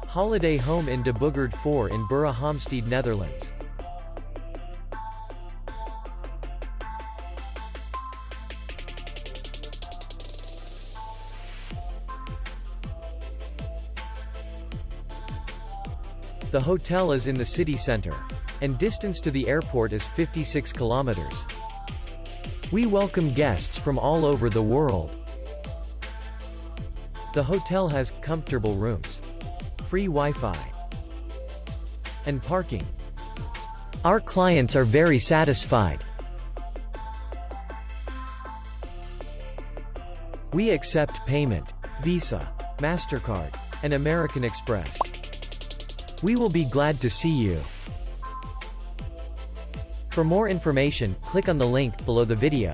Holiday home in De Boogerd 4 in Burgh Haamstede, Netherlands. The hotel is in the city center, and distance to the airport is 56 kilometers. We welcome guests from all over the world. The hotel has comfortable rooms, free Wi-Fi, and parking. Our clients are very satisfied. We accept payment, Visa, MasterCard, and American Express. We will be glad to see you. For more information, click on the link below the video.